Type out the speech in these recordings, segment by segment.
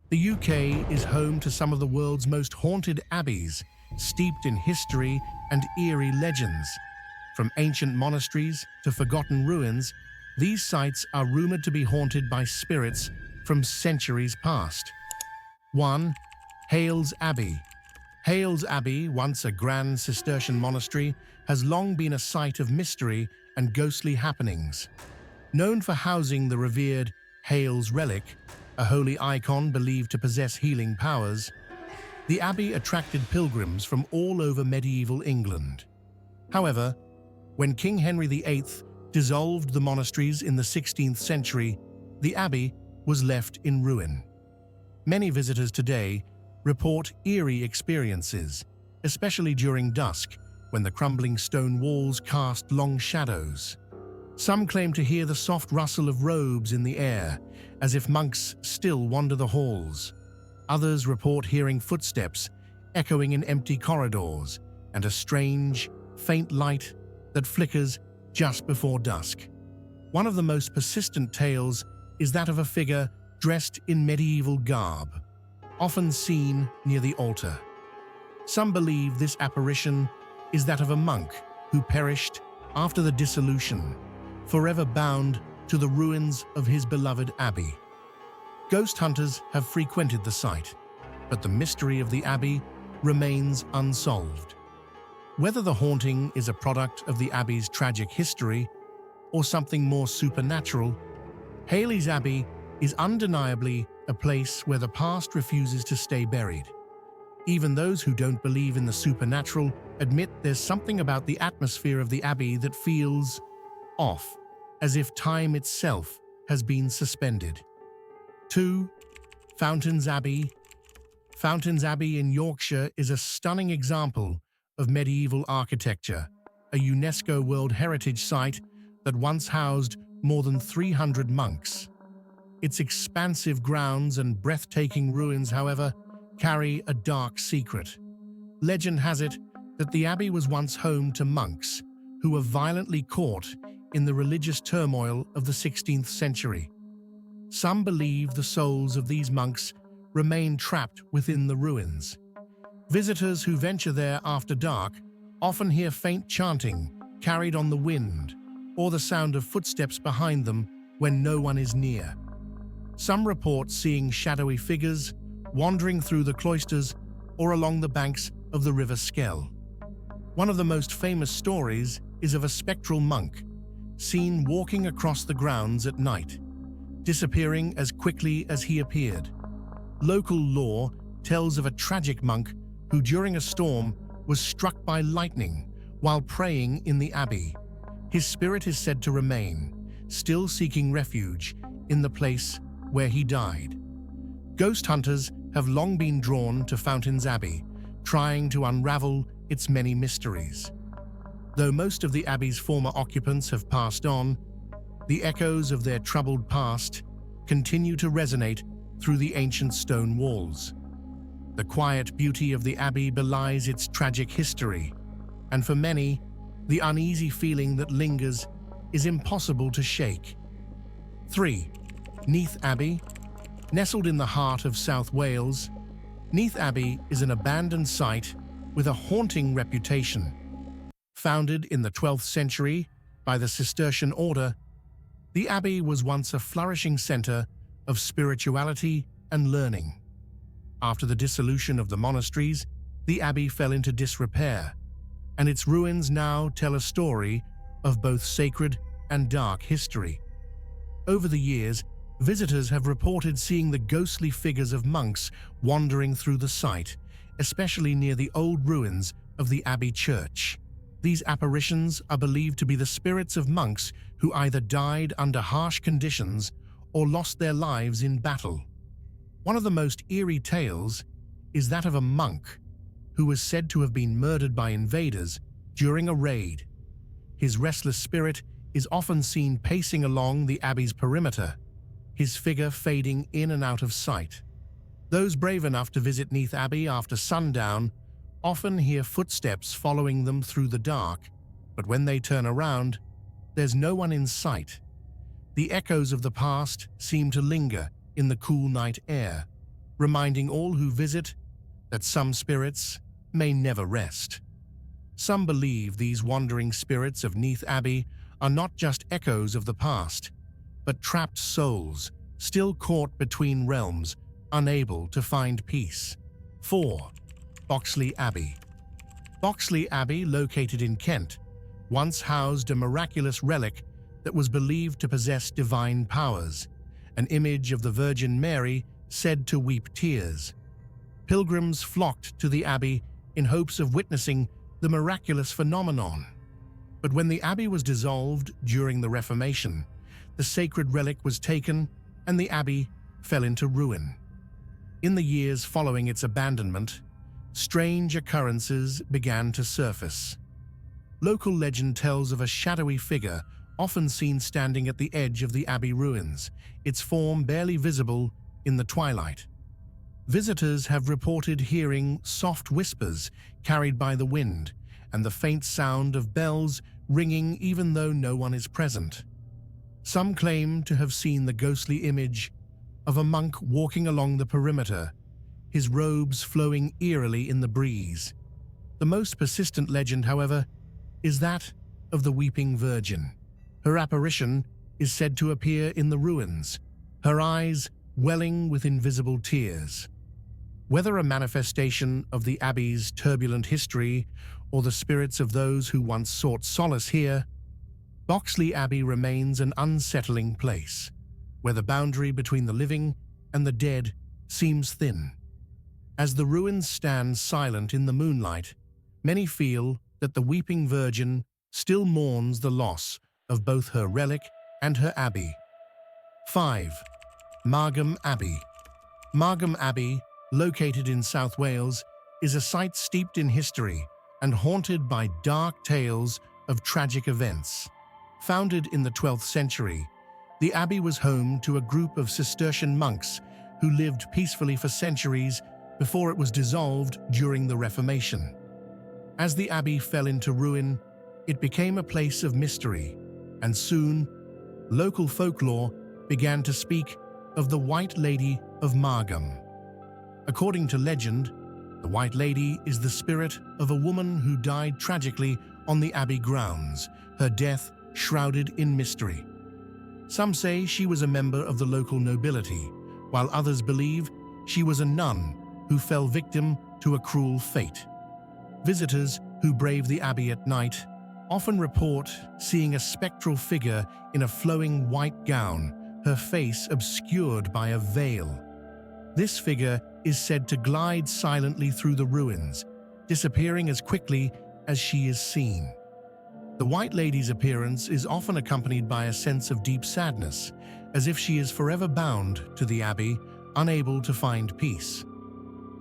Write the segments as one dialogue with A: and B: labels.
A: The UK is home to some of the world's most haunted abbeys, steeped in history and eerie legends. From ancient monasteries to forgotten ruins, these sites are rumored to be haunted by spirits from centuries past. 1. Hales Abbey. Hales Abbey, once a grand Cistercian monastery, has long been a site of mystery and ghostly happenings. Known for housing the revered Hales relic, a holy icon believed to possess healing powers, the abbey attracted pilgrims from all over medieval England. However, when King Henry VIII dissolved the monasteries in the 16th century, the abbey was left in ruin. Many visitors today report eerie experiences, especially during dusk, when the crumbling stone walls cast long shadows. Some claim to hear the soft rustle of robes in the air, as if monks still wander the halls. Others report hearing footsteps echoing in empty corridors and a strange, faint light that flickers just before dusk. One of the most persistent tales is that of a figure dressed in medieval garb, often seen near the altar. Some believe this apparition is that of a monk who perished after the dissolution, forever bound to the ruins of his beloved abbey. Ghost hunters have frequented the site, but the mystery of the abbey remains unsolved. Whether the haunting is a product of the abbey's tragic history or something more supernatural, Hales Abbey is undeniably a place where the past refuses to stay buried. Even those who don't believe in the supernatural admit there's something about the atmosphere of the abbey that feels off, as if time itself has been suspended. 2. Fountains Abbey. Fountains Abbey in Yorkshire is a stunning example of medieval architecture, a UNESCO World Heritage Site that once housed more than 300 monks. Its expansive grounds and breathtaking ruins, however, carry a dark secret. Legend has it that the abbey was once home to monks who were violently caught in the religious turmoil of the 16th century. Some believe the souls of these monks remain trapped within the ruins. Visitors who venture there after dark often hear faint chanting carried on the wind or the sound of footsteps behind them when no one is near. Some report seeing shadowy figures wandering through the cloisters or along the banks of the River Skell. One of the most famous stories is of a spectral monk seen walking across the grounds at night, disappearing as quickly as he appeared. Local lore tells of a tragic monk who during a storm was struck by lightning while praying in the abbey. His spirit is said to remain, still seeking refuge in the place where he died. Ghost hunters have long been drawn to Fountains Abbey, trying to unravel its many mysteries. Though most of the abbey's former occupants have passed on, the echoes of their troubled past continue to resonate through the ancient stone walls. The quiet beauty of the abbey belies its tragic history, and for many, the uneasy feeling that lingers is impossible to shake. 3. Neath Abbey. Nestled in the heart of South Wales, Neath Abbey is an abandoned site with a haunting reputation. Founded in the 12th century by the Cistercian order, the abbey was once a flourishing center of spirituality and learning. After the dissolution of the monasteries, the abbey fell into disrepair, and its ruins now tell a story of both sacred and dark history. Over the years, visitors have reported seeing the ghostly figures of monks wandering through the site, especially near the old ruins of the abbey church. These apparitions are believed to be the spirits of monks who either died under harsh conditions or lost their lives in battle. One of the most eerie tales is that of a monk who was said to have been murdered by invaders during a raid. His restless spirit is often seen pacing along the abbey's perimeter, his figure fading in and out of sight. Those brave enough to visit Neath Abbey after sundown often hear footsteps following them through the dark, but when they turn around, there's no one in sight. The echoes of the past seem to linger in the cool night air, reminding all who visit that some spirits may never rest. Some believe these wandering spirits of Neath Abbey are not just echoes of the past, but trapped souls still caught between realms, unable to find peace. 4. Boxley Abbey. Boxley Abbey, located in Kent, once housed a miraculous relic that was believed to possess divine powers, an image of the Virgin Mary said to weep tears. Pilgrims flocked to the abbey in hopes of witnessing the miraculous phenomenon. But when the abbey was dissolved during the Reformation, the sacred relic was taken and the abbey fell into ruin. In the years following its abandonment, strange occurrences began to surface. Local legend tells of a shadowy figure often seen standing at the edge of the abbey ruins, its form barely visible in the twilight. Visitors have reported hearing soft whispers carried by the wind and the faint sound of bells ringing even though no one is present. Some claim to have seen the ghostly image of a monk walking along the perimeter, his robes flowing eerily in the breeze. The most persistent legend, however, is that of the Weeping Virgin. Her apparition is said to appear in the ruins, her eyes welling with invisible tears. Whether a manifestation of the abbey's turbulent history or the spirits of those who once sought solace here, Boxley Abbey remains an unsettling place, where the boundary between the living and the dead seems thin. As the ruins stand silent in the moonlight, many feel that the Weeping Virgin still mourns the loss of both her relic and her abbey. 5. Margam Abbey. Margam Abbey, located in South Wales, is a site steeped in history and haunted by dark tales of tragic events. Founded in the 12th century, the abbey was home to a group of Cistercian monks who lived peacefully for centuries before it was dissolved during the Reformation. As the abbey fell into ruin, it became a place of mystery, and soon, local folklore began to speak of the White Lady of Margam. According to legend, the White Lady is the spirit of a woman who died tragically on the abbey grounds, her death shrouded in mystery. Some say she was a member of the local nobility, while others believe she was a nun who fell victim to a cruel fate. Visitors who brave the abbey at night often report seeing a spectral figure in a flowing white gown, her face obscured by a veil. This figure is said to glide silently through the ruins, disappearing as quickly as she is seen. The White Lady's appearance is often accompanied by a sense of deep sadness, as if she is forever bound to the abbey, unable to find peace.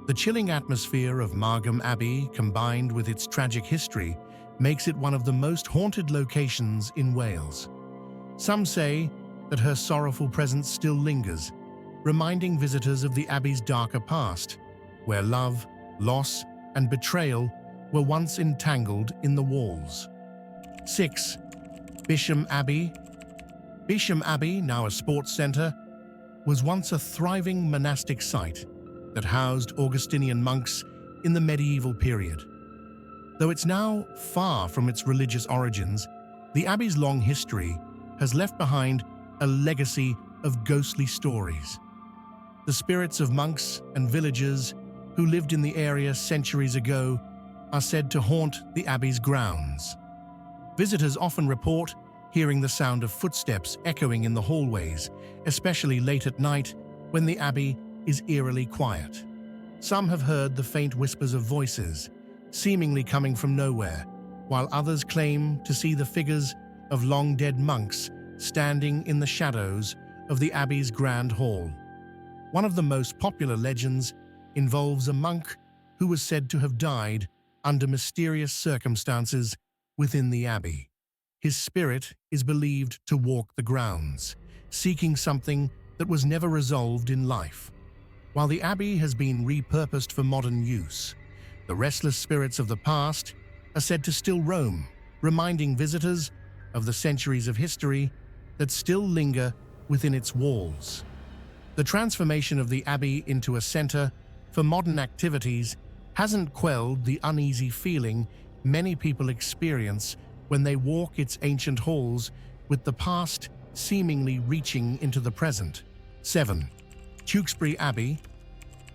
A: The chilling atmosphere of Margam Abbey, combined with its tragic history, makes it one of the most haunted locations in Wales. Some say that her sorrowful presence still lingers, reminding visitors of the abbey's darker past, where love, loss, and betrayal were once entangled in the walls. 6. Bisham Abbey. Bisham Abbey, now a sports centre, was once a thriving monastic site that housed Augustinian monks in the medieval period. Though it's now far from its religious origins, the abbey's long history has left behind a legacy of ghostly stories. The spirits of monks and villagers who lived in the area centuries ago are said to haunt the abbey's grounds. Visitors often report hearing the sound of footsteps echoing in the hallways, especially late at night when the abbey is eerily quiet. Some have heard the faint whispers of voices, seemingly coming from nowhere, while others claim to see the figures of long-dead monks standing in the shadows of the abbey's grand hall. One of the most popular legends involves a monk who was said to have died under mysterious circumstances within the abbey. His spirit is believed to walk the grounds, seeking something that was never resolved in life. While the abbey has been repurposed for modern use, the restless spirits of the past are said to still roam, reminding visitors of the centuries of history that still linger within its walls. The transformation of the Abbey into a center for modern activities hasn't quelled the uneasy feeling many people experience when they walk its ancient halls, with the past seemingly reaching into the present. 7. Tewkesbury Abbey.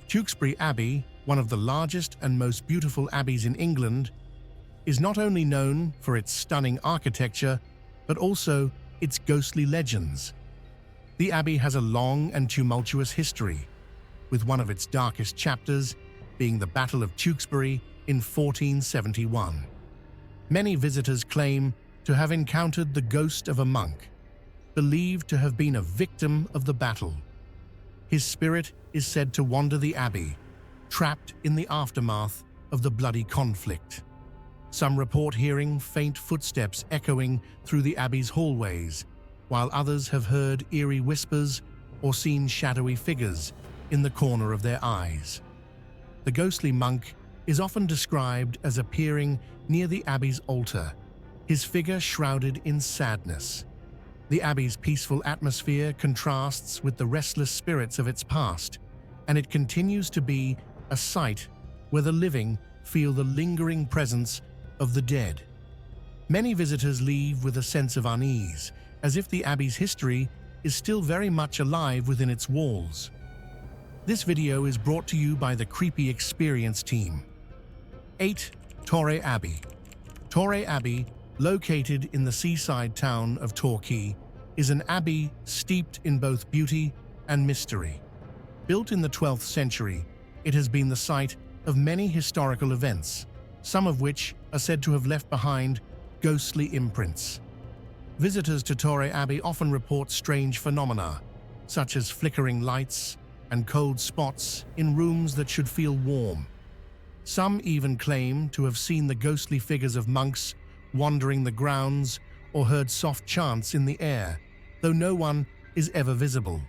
A: Tewkesbury Abbey, one of the largest and most beautiful abbeys in England, is not only known for its stunning architecture, but also its ghostly legends. The abbey has a long and tumultuous history, with one of its darkest chapters being the Battle of Tewkesbury in 1471. Many visitors claim to have encountered the ghost of a monk, believed to have been a victim of the battle. His spirit is said to wander the abbey, trapped in the aftermath of the bloody conflict. Some report hearing faint footsteps echoing through the abbey's hallways, while others have heard eerie whispers or seen shadowy figures in the corner of their eyes. The ghostly monk is often described as appearing near the abbey's altar, his figure shrouded in sadness. The abbey's peaceful atmosphere contrasts with the restless spirits of its past, and it continues to be a site where the living feel the lingering presence of the dead. Many visitors leave with a sense of unease, as if the abbey's history is still very much alive within its walls. This video is brought to you by the Creepy Experience team. 8. Torre Abbey. Torre Abbey, located in the seaside town of Torquay, is an abbey steeped in both beauty and mystery. Built in the 12th century, it has been the site of many historical events, some of which are said to have left behind ghostly imprints. Visitors to Torre Abbey often report strange phenomena, such as flickering lights and cold spots in rooms that should feel warm. Some even claim to have seen the ghostly figures of monks wandering the grounds or heard soft chants in the air, though no one is ever visible.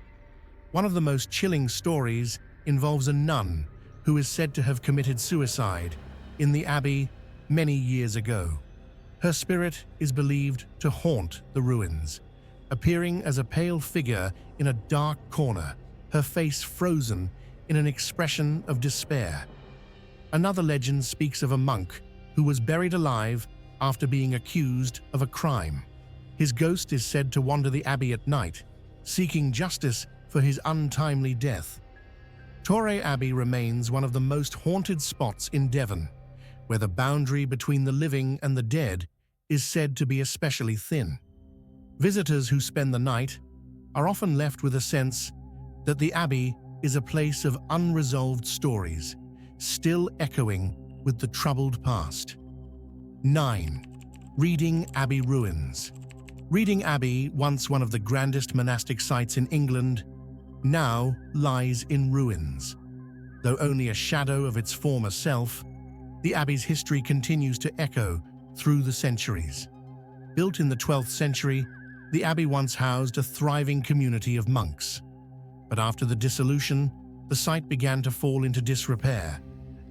A: One of the most chilling stories involves a nun who is said to have committed suicide in the abbey many years ago. Her spirit is believed to haunt the ruins, appearing as a pale figure in a dark corner, her face frozen in an expression of despair. Another legend speaks of a monk who was buried alive after being accused of a crime. His ghost is said to wander the abbey at night, seeking justice for his untimely death. Torre Abbey remains one of the most haunted spots in Devon, where the boundary between the living and the dead is said to be especially thin. Visitors who spend the night are often left with a sense that the abbey is a place of unresolved stories, still echoing with the troubled past. 9. Reading Abbey ruins. Reading Abbey, once one of the grandest monastic sites in England, now lies in ruins. Though only a shadow of its former self, the abbey's history continues to echo through the centuries. Built in the 12th century, the abbey once housed a thriving community of monks. But after the dissolution, the site began to fall into disrepair,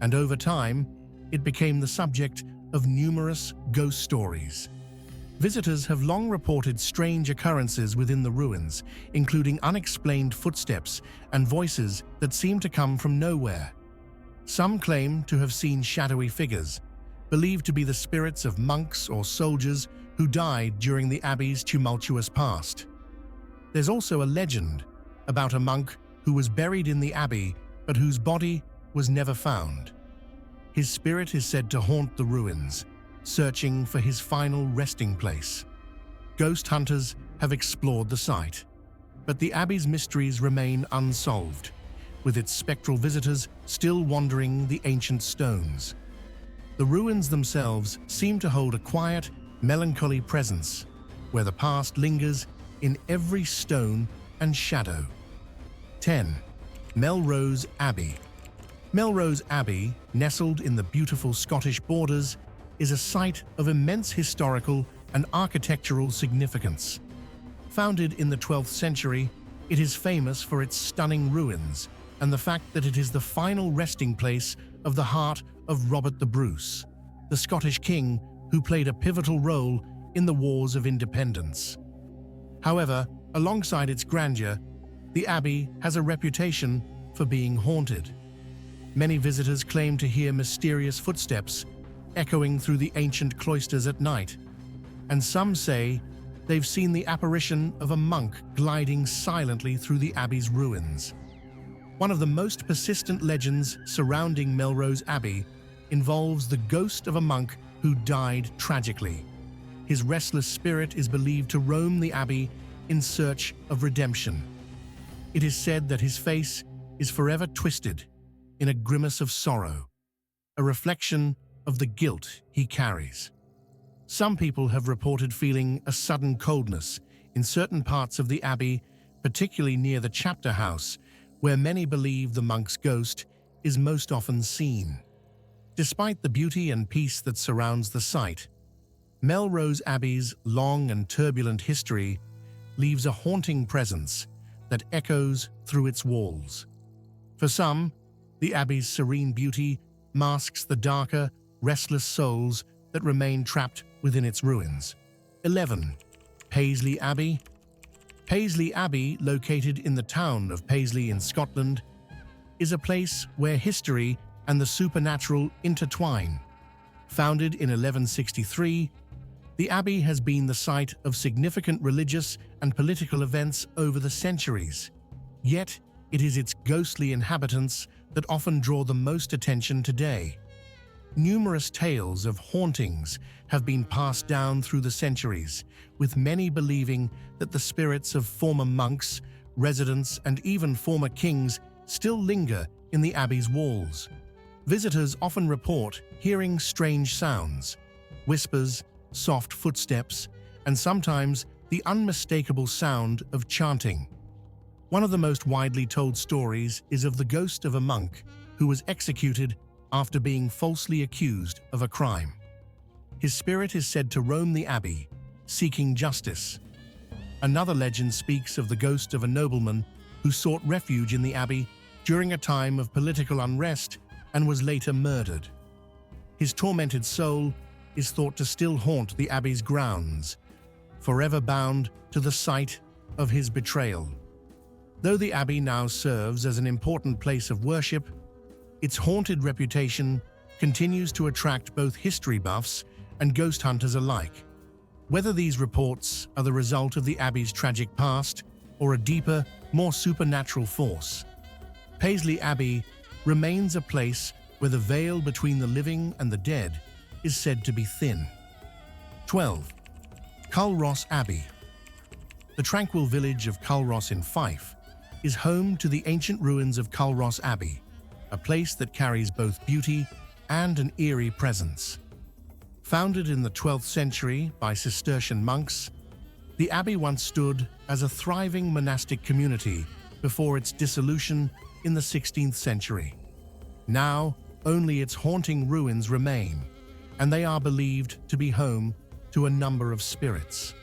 A: and over time, it became the subject of numerous ghost stories. Visitors have long reported strange occurrences within the ruins, including unexplained footsteps and voices that seem to come from nowhere. Some claim to have seen shadowy figures, believed to be the spirits of monks or soldiers who died during the abbey's tumultuous past. There's also a legend about a monk who was buried in the abbey but whose body was never found. His spirit is said to haunt the ruins, searching for his final resting place. Ghost hunters have explored the site, but the abbey's mysteries remain unsolved, with its spectral visitors still wandering the ancient stones. The ruins themselves seem to hold a quiet, melancholy presence, where the past lingers in every stone and shadow. 10. Melrose Abbey. Melrose Abbey, nestled in the beautiful Scottish borders, is a site of immense historical and architectural significance. Founded in the 12th century, it is famous for its stunning ruins and the fact that it is the final resting place of the heart of Robert the Bruce, the Scottish king who played a pivotal role in the Wars of Independence. However, alongside its grandeur, the abbey has a reputation for being haunted. Many visitors claim to hear mysterious footsteps echoing through the ancient cloisters at night, and some say they've seen the apparition of a monk gliding silently through the abbey's ruins. One of the most persistent legends surrounding Melrose Abbey involves the ghost of a monk who died tragically. His restless spirit is believed to roam the abbey in search of redemption. It is said that his face is forever twisted in a grimace of sorrow, a reflection of the guilt he carries. Some people have reported feeling a sudden coldness in certain parts of the abbey, particularly near the chapter house, where many believe the monk's ghost is most often seen. Despite the beauty and peace that surrounds the site, Melrose Abbey's long and turbulent history leaves a haunting presence that echoes through its walls. For some, the abbey's serene beauty masks the darker, restless souls that remain trapped within its ruins. 11. Paisley Abbey. Paisley Abbey, located in the town of Paisley in Scotland, is a place where history and the supernatural intertwine. Founded in 1163, the abbey has been the site of significant religious and political events over the centuries. Yet, it is its ghostly inhabitants that often draw the most attention today. Numerous tales of hauntings have been passed down through the centuries, with many believing that the spirits of former monks, residents, and even former kings still linger in the abbey's walls. Visitors often report hearing strange sounds, whispers, soft footsteps, and sometimes the unmistakable sound of chanting. One of the most widely told stories is of the ghost of a monk who was executed after being falsely accused of a crime. His spirit is said to roam the abbey, seeking justice. Another legend speaks of the ghost of a nobleman who sought refuge in the abbey during a time of political unrest and was later murdered. His tormented soul is thought to still haunt the abbey's grounds, forever bound to the site of his betrayal. Though the abbey now serves as an important place of worship, its haunted reputation continues to attract both history buffs and ghost hunters alike. Whether these reports are the result of the abbey's tragic past or a deeper, more supernatural force, Paisley Abbey remains a place where the veil between the living and the dead is said to be thin. 12. Culross Abbey. The tranquil village of Culross in Fife is home to the ancient ruins of Culross Abbey, a place that carries both beauty and an eerie presence. Founded in the 12th century by Cistercian monks, the abbey once stood as a thriving monastic community before its dissolution in the 16th century. Now, only its haunting ruins remain, and they are believed to be home to a number of spirits.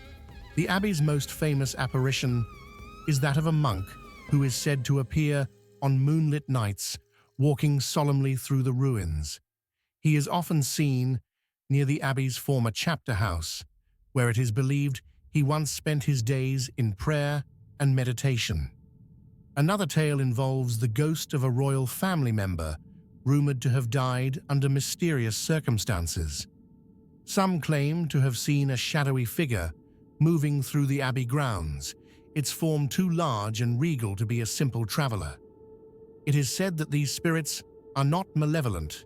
A: The abbey's most famous apparition is that of a monk who is said to appear on moonlit nights walking solemnly through the ruins. He is often seen near the abbey's former chapter house, where it is believed he once spent his days in prayer and meditation. Another tale involves the ghost of a royal family member rumored to have died under mysterious circumstances. Some claim to have seen a shadowy figure moving through the abbey grounds, its form too large and regal to be a simple traveler. It is said that these spirits are not malevolent,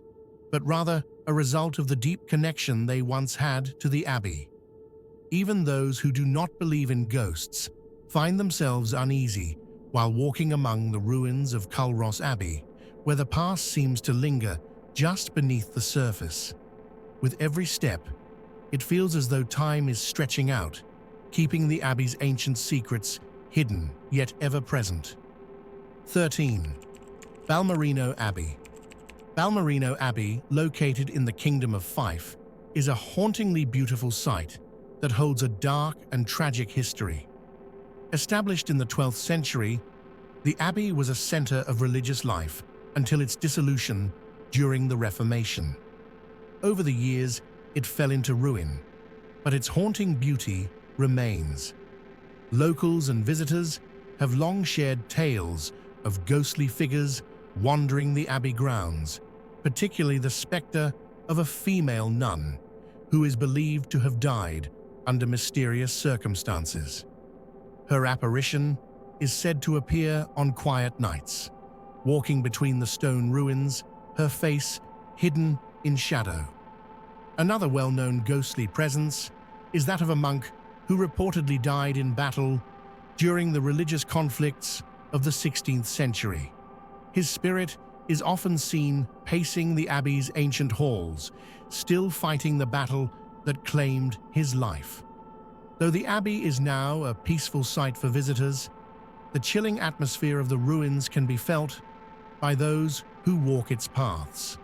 A: but rather a result of the deep connection they once had to the abbey. Even those who do not believe in ghosts find themselves uneasy while walking among the ruins of Culross Abbey, where the past seems to linger just beneath the surface. With every step, it feels as though time is stretching out, keeping the abbey's ancient secrets hidden yet ever present. 13. Balmerino Abbey. Balmerino Abbey, located in the Kingdom of Fife, is a hauntingly beautiful site that holds a dark and tragic history. Established in the 12th century, the abbey was a center of religious life until its dissolution during the Reformation. Over the years, it fell into ruin, but its haunting beauty remains. Locals and visitors have long shared tales of ghostly figures wandering the abbey grounds, particularly the spectre of a female nun who is believed to have died under mysterious circumstances. Her apparition is said to appear on quiet nights, walking between the stone ruins, her face hidden in shadow. Another well-known ghostly presence is that of a monk who reportedly died in battle during the religious conflicts of the 16th century. His spirit is often seen pacing the abbey's ancient halls, still fighting the battle that claimed his life. Though the abbey is now a peaceful sight for visitors, the chilling atmosphere of the ruins can be felt by those who walk its paths.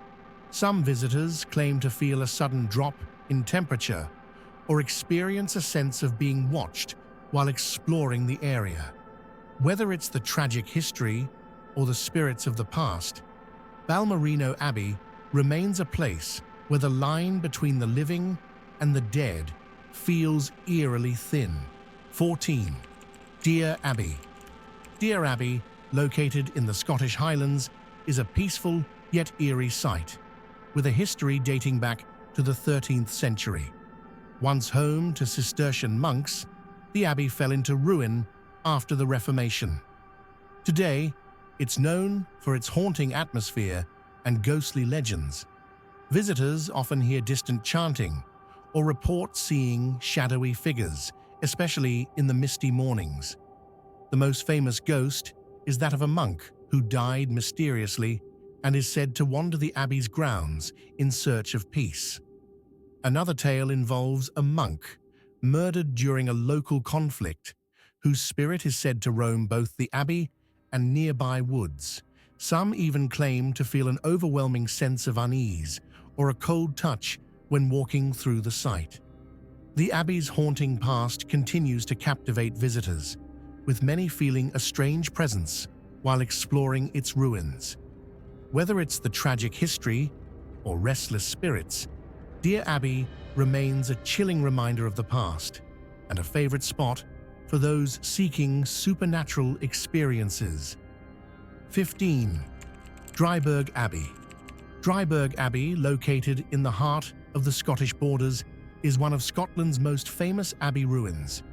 A: Some visitors claim to feel a sudden drop in temperature or experience a sense of being watched while exploring the area. Whether it's the tragic history or the spirits of the past, Balmerino Abbey remains a place where the line between the living and the dead feels eerily thin. 14. Torre Abbey. Torre Abbey, located in the Scottish Highlands, is a peaceful yet eerie site, with a history dating back to the 13th century. Once home to Cistercian monks, the abbey fell into ruin after the Reformation. Today, it's known for its haunting atmosphere and ghostly legends. Visitors often hear distant chanting or report seeing shadowy figures, especially in the misty mornings. The most famous ghost is that of a monk who died mysteriously and is said to wander the abbey's grounds in search of peace. Another tale involves a monk murdered during a local conflict, whose spirit is said to roam both the abbey and nearby woods. Some even claim to feel an overwhelming sense of unease or a cold touch when walking through the site. The abbey's haunting past continues to captivate visitors, with many feeling a strange presence while exploring its ruins. Whether it's the tragic history or restless spirits, Torre Abbey remains a chilling reminder of the past and a favorite spot for those seeking supernatural experiences. 15. Dryburgh Abbey. Dryburgh Abbey, located in the heart of the Scottish borders, is one of Scotland's most famous abbey ruins,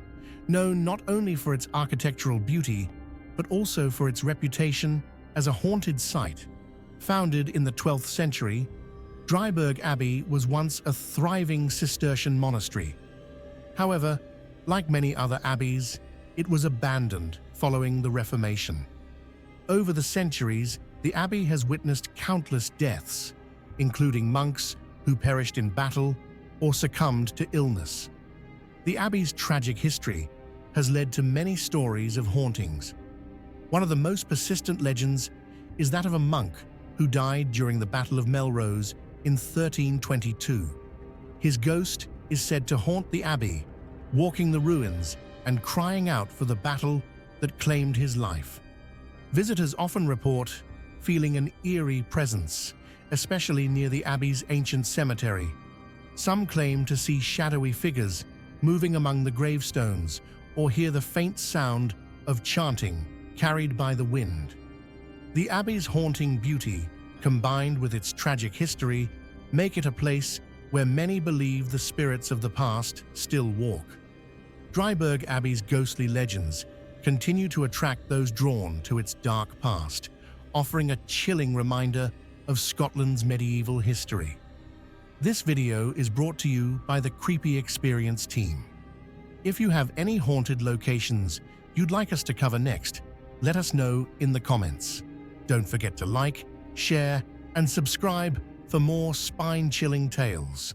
A: known not only for its architectural beauty, but also for its reputation as a haunted site. Founded in the 12th century, Dryburgh Abbey was once a thriving Cistercian monastery. However, like many other abbeys, it was abandoned following the Reformation. Over the centuries, the abbey has witnessed countless deaths, including monks who perished in battle or succumbed to illness. The abbey's tragic history has led to many stories of hauntings. One of the most persistent legends is that of a monk who died during the Battle of Melrose in 1322. His ghost is said to haunt the abbey, walking the ruins and crying out for the battle that claimed his life. Visitors often report feeling an eerie presence, especially near the abbey's ancient cemetery. Some claim to see shadowy figures moving among the gravestones or hear the faint sound of chanting carried by the wind. The abbey's haunting beauty, combined with its tragic history, make it a place where many believe the spirits of the past still walk. Dryburgh Abbey's ghostly legends continue to attract those drawn to its dark past, offering a chilling reminder of Scotland's medieval history. This video is brought to you by the Creepy Experience team. If you have any haunted locations you'd like us to cover next, let us know in the comments. Don't forget to like, share, and subscribe for more spine-chilling tales.